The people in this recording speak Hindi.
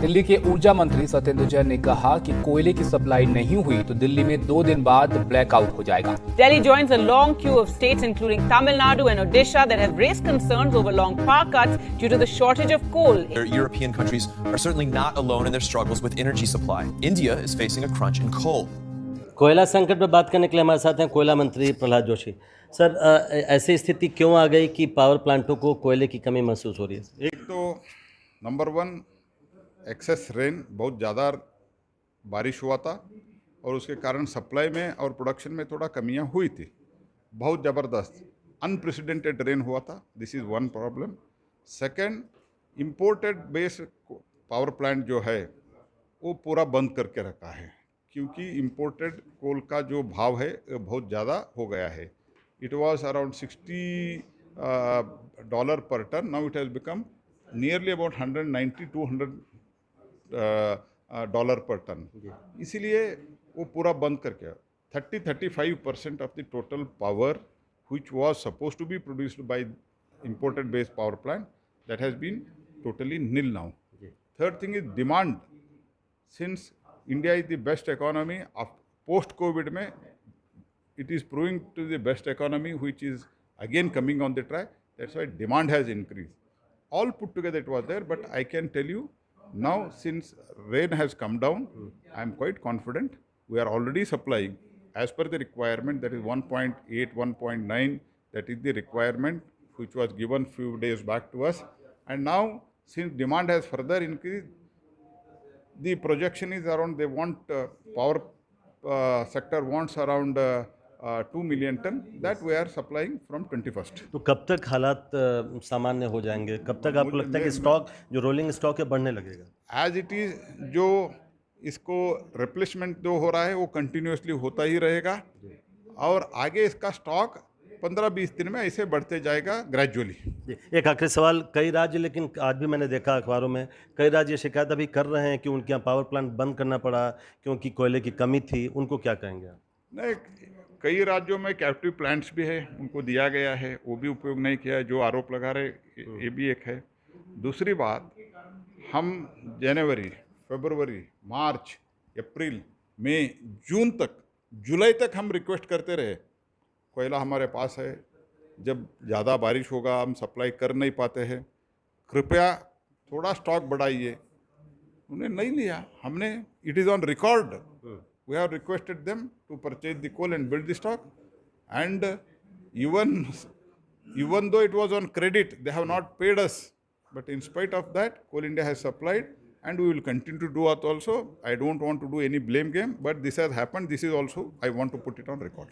दिल्ली के ऊर्जा मंत्री सत्येंद्र जैन ने कहा कि कोयले की सप्लाई नहीं हुई तो दिल्ली में 2 दिन बाद ब्लैकआउट हो जाएगा। Delhi joins a long queue of states including Tamil Nadu and Odisha that have raised concerns over long power cuts due to the shortage of coal. European countries are certainly not alone in their struggles with energy supply. India is facing a crunch in coal. कोयला संकट पर बात करने के लिए हमारे साथ हैं कोयला मंत्री प्रहलाद जोशी। सर, ऐसी स्थिति क्यों आ गई कि पावर प्लांटों को कोयले की कमी महसूस हो रही है? एक तो नंबर 1 एक्सेस रेन, बहुत ज़्यादा बारिश हुआ था और उसके कारण सप्लाई में और प्रोडक्शन में थोड़ा कमियां हुई थी। बहुत ज़बरदस्त अनप्रेसिडेंटेड रेन हुआ था। This is one problem. Second, imported base power plant जो है वो पूरा बंद करके रखा है, क्योंकि इम्पोर्टेड कोल का जो भाव है बहुत ज़्यादा हो गया है। It was around $60 per ton, now it has become nearly about 190-200 dollar per ton. इसीलिए वो पूरा बंद करके 30-35% of the total power which was supposed to be produced by imported based power plant, that has been totally nil now. Third thing is demand. Since India is the best economy of post COVID mein, it is proving to the best economy which is again coming on the track. That's why demand has increased. All put together it was there, but I can tell you now, since rain has come down, I am quite confident. We are already supplying as per the requirement, that is 1.8, 1.9, that is the requirement which was given few days back to us. And now, since demand has further increased, the projection is around, they want power sector wants around 2 million ton, that we are supplying from 21st. तो कब तक हालात सामान्य हो जाएंगे? कब तक आपको लगता है कि स्टॉक जो रोलिंग स्टॉक है बढ़ने लगेगा? एज इट इज़, जो इसको रिप्लेसमेंट जो हो रहा है वो कंटिन्यूसली होता ही रहेगा और आगे इसका स्टॉक 15-20 दिन में ऐसे बढ़ते जाएगा ग्रेजुअली। एक आखिरी सवाल, कई राज्य, लेकिन आज भी मैंने देखा अखबारों में कई राज्य शिकायत अभी कर रहे हैं कि उनके यहाँ पावर प्लांट बंद करना पड़ा क्योंकि कोयले की कमी थी, उनको क्या कहेंगे आप? नहीं, कई राज्यों में कैप्टिव प्लांट्स भी है, उनको दिया गया है, वो भी उपयोग नहीं किया है, जो आरोप लगा रहे ये भी एक है। दूसरी बात, हम जनवरी, फरवरी, मार्च, अप्रैल, मई, जून तक, जुलाई तक हम रिक्वेस्ट करते रहे, कोयला हमारे पास है, जब ज़्यादा बारिश होगा हम सप्लाई कर नहीं पाते हैं, कृपया थोड़ा स्टॉक बढ़ाइए। उन्हें नहीं लिया हमने, it is on record, we have requested them to purchase the coal and build the stock, and even though it was on credit, they have not paid us, but in spite of that, Coal India has supplied and we will continue to do it also. I don't want to do any blame game, but this has happened. This is also, I want to put it on record.